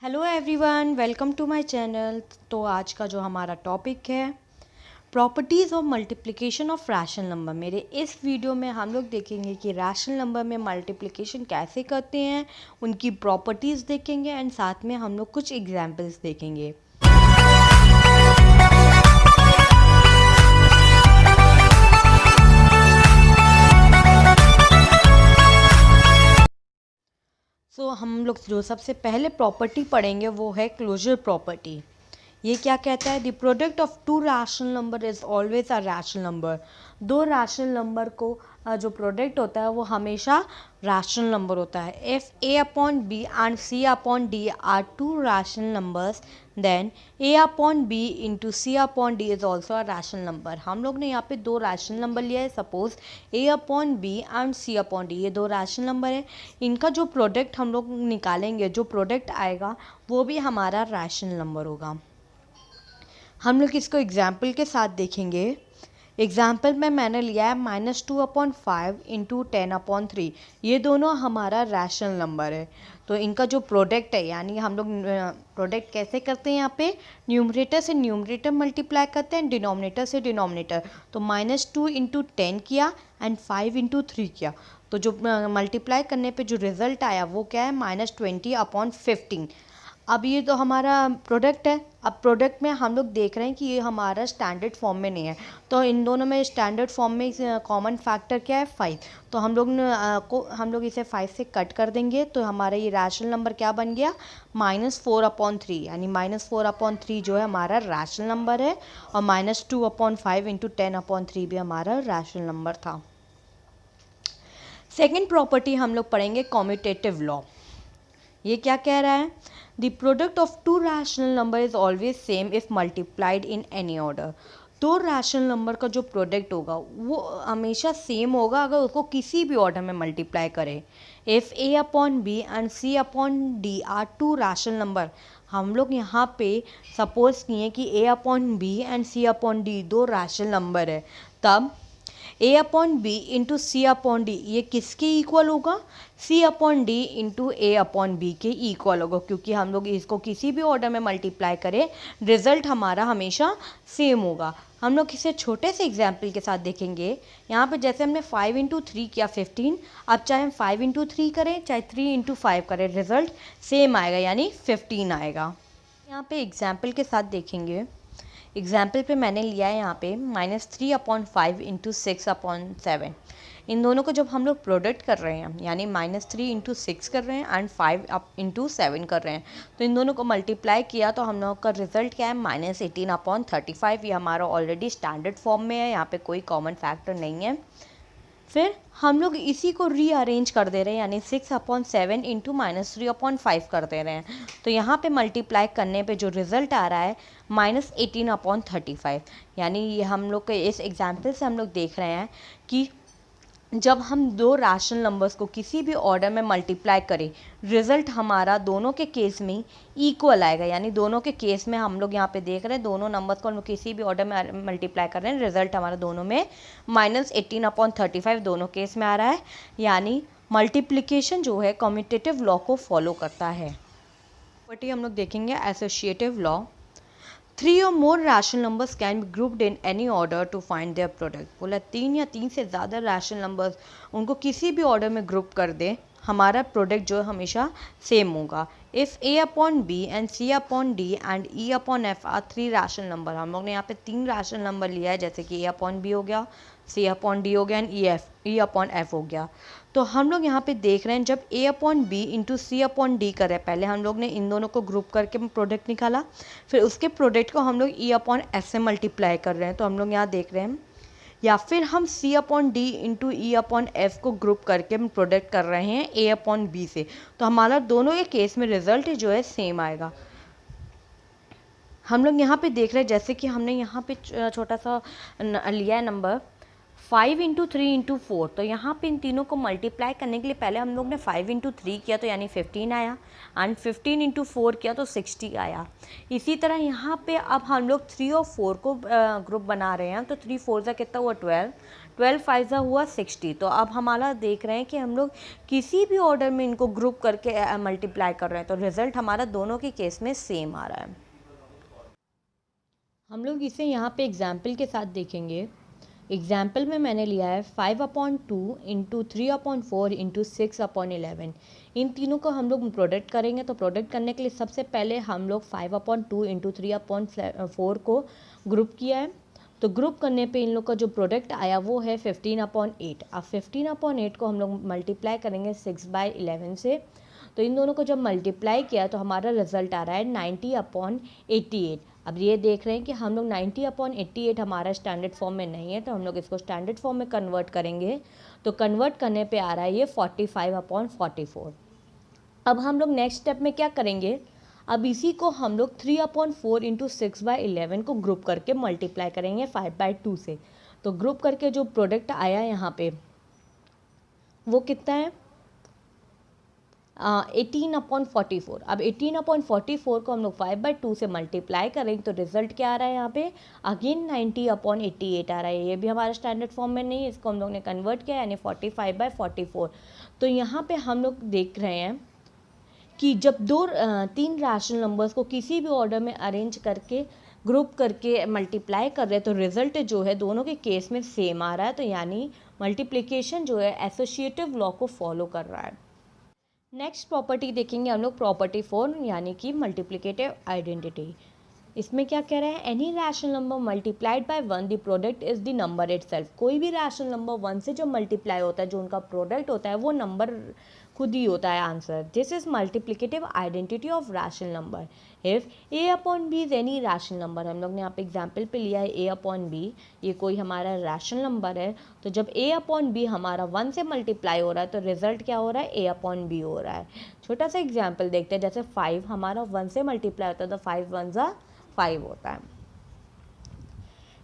Hello everyone, welcome to my channel. तो आज का जो हमारा टॉपिक है properties of multiplication of rational number. मेरे इस वीडियो में हम लोग देखेंगे कि रैशनल नंबर में मल्टीप्लिकेशन कैसे करते हैं, उनकी प्रॉपर्टीज़ देखेंगे एंड साथ में हम लोग कुछ एग्जांपल्स देखेंगे। हम लोग जो सबसे पहले प्रॉपर्टी पढ़ेंगे वो है क्लोजर प्रॉपर्टी। ये क्या कहता है? The product of to rational number is always a rational number. दो रैशनल नंबर को जो प्रोडक्ट होता है वो हमेशा रैशनल नंबर होता है। If a upon b and c upon d are two rational numbers then a upon b into c upon d is also a rational number. हम लोग ने यहाँ पे दो रैशनल नंबर लिया है। Suppose a upon b and c upon d, ये दो रैशनल नंबर है। इनका जो प्रोडक्ट हम लोग निकालेंगे, जो प्रोडक्ट आएगा वो भी हमारा रैशनल नंबर होगा। हम लोग इसको एग्जाम्पल के साथ देखेंगे। एग्जाम्पल में मैंने लिया है -2/5 इंटू 10/3। ये दोनों हमारा रैशनल नंबर है। तो इनका जो प्रोडक्ट है, यानी हम लोग प्रोडक्ट कैसे करते हैं, यहाँ पे न्यूमरेटर से न्यूमरेटर मल्टीप्लाई करते हैं, डिनोमिनेटर से डिनोमिनेटर। तो -2 इंटू 10 किया एंड 5 इंटू 3 किया। तो जो मल्टीप्लाई करने पे जो रिज़ल्ट आया वो क्या है? -20/15। अब ये तो हमारा प्रोडक्ट है। अब प्रोडक्ट में हम लोग देख रहे हैं कि ये हमारा स्टैंडर्ड फॉर्म में नहीं है। तो इन दोनों में स्टैंडर्ड फॉर्म में कॉमन फैक्टर क्या है? 5। तो हम लोग इसे 5 से कट कर देंगे। तो हमारा ये रैशनल नंबर क्या बन गया? -4/3। यानी -4/3 जो है हमारा रैशनल नंबर है, और -2/5 इंटू 10/3 भी हमारा रैशनल नंबर था। सेकेंड प्रॉपर्टी हम लोग पढ़ेंगे कॉम्यूटेटिव लॉ। ये क्या कह रहा है? The product of to rational number is always same if multiplied in any order. दो रैशनल नंबर का जो प्रोडक्ट होगा वो हमेशा सेम होगा अगर उसको किसी भी ऑर्डर में मल्टीप्लाई करें। If a upon B and c upon D are two rational number, हम लोग यहाँ पे सपोज किए कि a upon B and c upon D दो रैशनल नंबर है, तब a upon B into C upon D ये किसके इक्वल होगा? c upon D into A upon B के इक्वल होगा, क्योंकि हम लोग इसको किसी भी ऑर्डर में मल्टीप्लाई करें रिजल्ट हमारा हमेशा सेम होगा। हम लोग इसे छोटे से एग्जाम्पल के साथ देखेंगे। यहाँ पे जैसे हमने 5 इंटू 3 किया 15, अब चाहे हम 5 इंटू 3 करें चाहे 3 इंटू 5 करें, रिजल्ट सेम आएगा, यानी 15 आएगा। यहाँ पे एग्जाम्पल के साथ देखेंगे। एग्जाम्पल पे मैंने लिया है यहाँ पे -3/5 इंटू 6/7। इन दोनों को जब हम लोग प्रोडक्ट कर रहे हैं, यानी -3 इंटू 6 कर रहे हैं एंड 5 इंटू 7 कर रहे हैं, तो इन दोनों को मल्टीप्लाई किया तो हम लोग का रिजल्ट क्या है? -18/35। ये हमारा ऑलरेडी स्टैंडर्ड फॉर्म में है, यहाँ पे कोई कॉमन फैक्टर नहीं है। फिर हम लोग इसी को रीअरेंज कर दे रहे हैं, यानी 6/7 इंटू -3/5 कर दे रहे हैं। तो यहाँ पे मल्टीप्लाई करने पे जो रिज़ल्ट आ रहा है -18/35। यानी ये हम लोग के इस एग्जाम्पल से हम लोग देख रहे हैं कि जब हम दो रैशनल नंबर्स को किसी भी ऑर्डर में मल्टीप्लाई करें, रिज़ल्ट हमारा दोनों के केस में इक्वल आएगा। यानी दोनों के केस में हम लोग यहाँ पे देख रहे हैं दोनों नंबर्स को हम लोग किसी भी ऑर्डर में मल्टीप्लाई कर रहे हैं, रिज़ल्ट हमारा दोनों में -18/35 दोनों केस में आ रहा है। यानी मल्टीप्लिकेशन जो है कम्यूटेटिव लॉ को फॉलो करता है। प्रॉपर्टी हम लोग देखेंगे associative law. 3 or more rational numbers can be grouped in any order to find their product। बोला 3 या 3 से ज़्यादा रैशनल नंबर्स उनको किसी भी ऑर्डर में ग्रुप कर दें, हमारा प्रोडक्ट जो है हमेशा सेम होगा। If a upon B and c upon D and e upon f are 3 rational number. हम लोग ने यहाँ पे 3 रैशनल नंबर लिया है, जैसे कि a अपॉन बी हो गया, c अपॉन डी हो गया एंड e अपॉन f हो गया। तो हम लोग यहाँ पे देख रहे हैं जब a upon B into C upon D करें, पहले हम लोग ने इन दोनों को ग्रुप करके प्रोडक्ट निकाला, फिर उसके प्रोडक्ट को हम लोग e अपॉन f से मल्टीप्लाई कर रहे हैं। तो हम लोग यहाँ देख रहे हैं, या फिर हम c upon D into E upon F को ग्रुप करके हम प्रोडक्ट कर रहे हैं a अपॉन बी से। तो हमारा दोनों के केस में रिजल्ट जो है सेम आएगा। हम लोग यहाँ पे देख रहे हैं जैसे कि हमने यहाँ पे छोटा सा लिया है नंबर 5 इंटू 3 इंटू 4। तो यहाँ पे इन तीनों को मल्टीप्लाई करने के लिए पहले हम लोग ने 5 इंटू 3 किया तो यानी 15 आया, एंड 15 इंटू 4 किया तो 60 आया। इसी तरह यहाँ पे अब हम लोग 3 और 4 को ग्रुप बना रहे हैं, तो 3 4 का कितना हुआ 12, 12 5 हुआ 60। तो अब हमारा देख रहे हैं कि हम लोग किसी भी ऑर्डर में इनको ग्रुप करके मल्टीप्लाई कर रहे हैं तो रिजल्ट हमारा दोनों के केस में सेम आ रहा है। हम लोग इसे यहाँ पे एग्जाम्पल के साथ देखेंगे। एग्जाम्पल में मैंने लिया है 5/2 इंटू 3/4 इंटू 6/11। इन तीनों को हम लोग प्रोडक्ट करेंगे। तो प्रोडक्ट करने के लिए सबसे पहले हम लोग 5/2 इंटू 3/4 को ग्रुप किया है। तो ग्रुप करने पे इन लोग का जो प्रोडक्ट आया वो है 15/8। अब 15/8 को हम लोग मल्टीप्लाई करेंगे 6/11 से। तो इन दोनों को जब मल्टीप्लाई किया तो हमारा रिजल्ट आ रहा है 90/88। अब ये देख रहे हैं कि हम लोग 90/88 हमारा स्टैंडर्ड फॉर्म में नहीं है, तो हम लोग इसको स्टैंडर्ड फॉर्म में कन्वर्ट करेंगे। तो कन्वर्ट करने पे आ रहा है ये 45/44। अब हम लोग नेक्स्ट स्टेप में क्या करेंगे, अब इसी को हम लोग 3/4 इंटू 6/11 को ग्रुप करके मल्टीप्लाई करेंगे 5/2 से। तो ग्रुप करके जो प्रोडक्ट आया यहाँ पे वो कितना है 18/44। अब 18/44 को हम लोग 5/2 से मल्टीप्लाई करेंगे तो रिजल्ट क्या आ रहा है यहाँ पे अगेन 90/88 आ रहा है। ये भी हमारा स्टैंडर्ड फॉर्म में नहीं है, इसको हम लोग ने कन्वर्ट किया यानी 45/44। तो यहाँ पे हम लोग देख रहे हैं कि जब तीन रैशनल नंबर्स को किसी भी ऑर्डर में अरेंज करके ग्रुप करके मल्टीप्लाई कर रहे हैं तो रिजल्ट जो है दोनों के केस में सेम आ रहा है। तो यानी मल्टीप्लिकेशन जो है एसोसिएटिव लॉ को फॉलो कर रहा है। नेक्स्ट प्रॉपर्टी देखेंगे हम लोग प्रॉपर्टी 4 यानी कि मल्टीप्लिकेटिव आइडेंटिटी। इसमें क्या कह रहे हैं, any rational number multiplied by 1 the product is the number itself. कोई भी रैशनल नंबर 1 से जो मल्टीप्लाई होता है, जो उनका प्रोडक्ट होता है वो नंबर खुद ही होता है answer. This is multiplicative identity of rational number. If A upon B is any rational number, हम लोग ने यहाँ पे एग्जाम्पल पे लिया है ए अपॉन बी, ये कोई हमारा रैशनल नंबर है। तो जब ए अपॉन बी हमारा 1 से मल्टीप्लाई हो रहा है तो रिजल्ट क्या हो रहा है ए अपॉन बी हो रहा है। छोटा सा एग्जाम्पल देखते हैं, जैसे 5 हमारा 1 से मल्टीप्लाई होता है तो 5 1 ज़ा 5 होता है।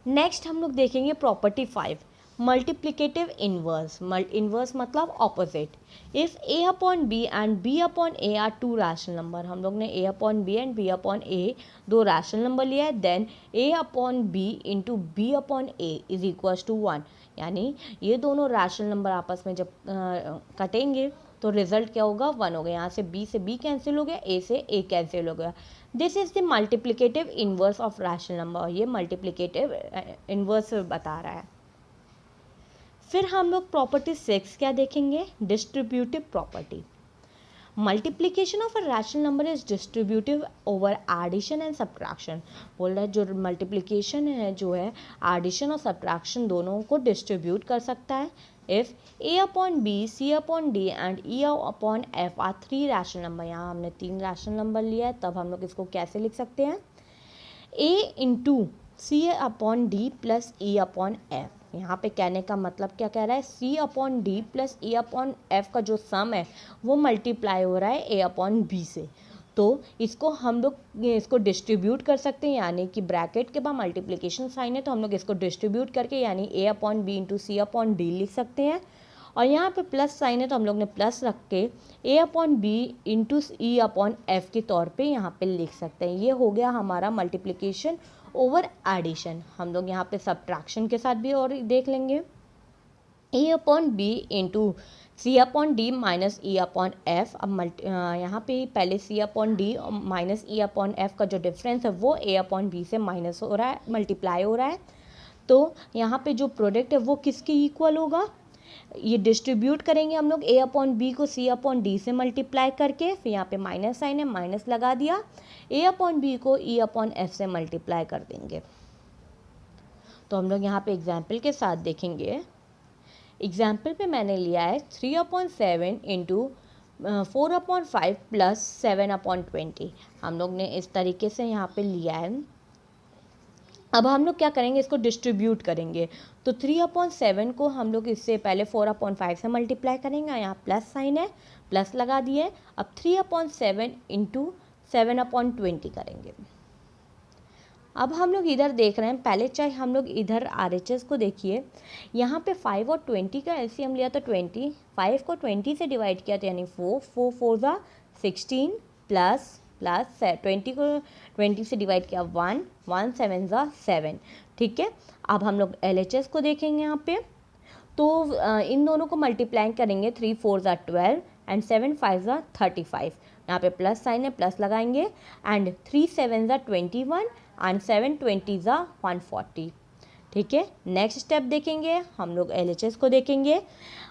नेक्स्ट हम लोग देखेंगे प्रॉपर्टी 5 मल्टीप्लिकेटिव इनवर्स। इनवर्स मतलब opposite. If A upon B and B upon A are two rational number, हम लोग ने A upon B and B upon A दो रैशनल नंबर लिया है, then A upon B into B upon A is equals to 1। यानी ये दोनों rational number आपस में जब कटेंगे तो रिजल्ट क्या होगा 1 हो गया। यहाँ से b कैंसिल हो गया, a से a कैंसिल हो गया। This is the multiplicative inverse of rational number. ये मल्टीप्लिकेटिव इनवर्स बता रहा है। फिर हम लोग प्रॉपर्टी 6 क्या देखेंगे, distributive property. Multiplication of a rational number is distributive over addition and subtraction. बोल रहा है जो मल्टीप्लिकेशन है जो है एडिशन और सब्ट्रैक्शन दोनों को डिस्ट्रीब्यूट कर सकता है। If a upon B, c upon D and e upon f are 3 rational number, यहाँ हमने 3 रैशनल नंबर लिया है, तब हम लोग इसको कैसे लिख सकते हैं a into C upon D plus e upon f। यहाँ पे कहने का मतलब क्या कह रहा है, c upon D plus e upon f का जो सम है वो मल्टीप्लाई हो रहा है a अपॉन बी से। तो इसको हम लोग इसको डिस्ट्रीब्यूट कर सकते हैं, यानी कि ब्रैकेट के बाद मल्टीप्लिकेशन साइन है तो हम लोग इसको डिस्ट्रीब्यूट करके यानी a upon B into C upon D लिख सकते हैं। और यहाँ पे प्लस साइन है तो हम लोग ने प्लस रख के a upon B into E upon F के तौर पे यहाँ पे लिख सकते हैं। ये हो गया हमारा मल्टीप्लिकेशन ओवर एडिशन। हम लोग यहाँ पे सब्ट्रैक्शन के साथ भी और देख लेंगे, a upon B into C upon D minus E upon F. अब यहाँ पे पहले C upon D minus E upon F का जो डिफरेंस है वो a अपॉन बी से माइनस हो रहा है, मल्टीप्लाई हो रहा है। तो यहाँ पे जो प्रोडक्ट है वो किसके इक्वल होगा, ये डिस्ट्रीब्यूट करेंगे हम लोग a अपॉन बी को c अपॉन डी से मल्टीप्लाई करके, फिर यहाँ पे माइनस साइन है माइनस लगा दिया, a अपॉन बी को e अपॉन एफ से मल्टीप्लाई कर देंगे। तो हम लोग यहाँ पे एग्जाम्पल के साथ देखेंगे। एग्जाम्पल पे मैंने लिया है 3/7 इंटू 4/5 प्लस 7/20। हम लोग ने इस तरीके से यहाँ पे लिया है। अब हम लोग क्या करेंगे, इसको डिस्ट्रीब्यूट करेंगे। तो 3/7 को हम लोग इससे पहले 4/5 से मल्टीप्लाई करेंगे, यहाँ प्लस साइन है प्लस लगा दिए। अब 3/7 इंटू 7/20 करेंगे। अब हम लोग इधर देख रहे हैं, पहले चाहे हम लोग इधर RHS को देखिए, यहाँ पे 5 और 20 का LCM लिया तो 20, 5 को 20 से डिवाइड किया तो यानी 4, 4 4 ज़ा 16 प्लस 20 को 20 से डिवाइड किया 1, 1 7 ज़ा 7। ठीक है, अब हम लोग LHS को देखेंगे। यहाँ पे तो इन दोनों को मल्टीप्लाई करेंगे, 3 4 ज़ा 12 एंड 7 5 ज़ा 35, यहाँ पे प्लस साइन है, प्लस लगाएंगे, एंड 3 7 ज़ा 21 एंड 7 20 ज़ा 140। ठीक है, नेक्स्ट स्टेप देखेंगे हम लोग LHS को देखेंगे।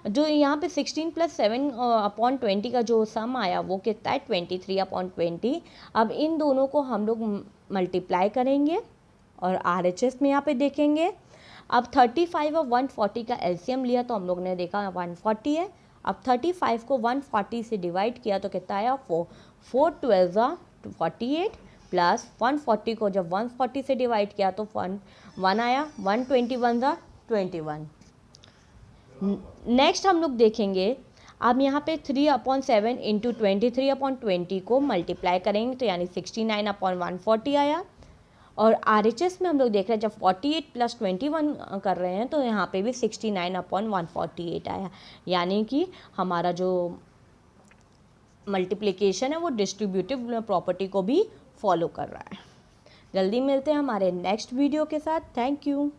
जो यहाँ पे 16 + 7 अपॉन 20 का जो सम आया वो कितना है 23 अपॉन 20। अब इन दोनों को हम लोग मल्टीप्लाई करेंगे और RHS में यहाँ पे देखेंगे। अब 35 और 140 का LCM लिया तो हम लोग ने देखा 140 है। अब 35 को 140 से डिवाइड किया तो कितना आया 4 4 12 ज़ा 48 प्लस 140 को जब 140 से डिवाइड किया तो 1 आया, 121 ज़ा 21। नेक्स्ट हम लोग देखेंगे, अब यहाँ पे 3/7 इंटू 23/20 को मल्टीप्लाई करेंगे तो यानी 69/140 आया। और RHS में हम लोग देख रहे हैं जब 48 + 21 कर रहे हैं तो यहाँ पे भी 69/148 आया, यानी कि हमारा जो मल्टीप्लिकेशन है वो डिस्ट्रीब्यूटिव प्रॉपर्टी को भी फॉलो कर रहा है। जल्दी मिलते हैं हमारे नेक्स्ट वीडियो के साथ। Thank you.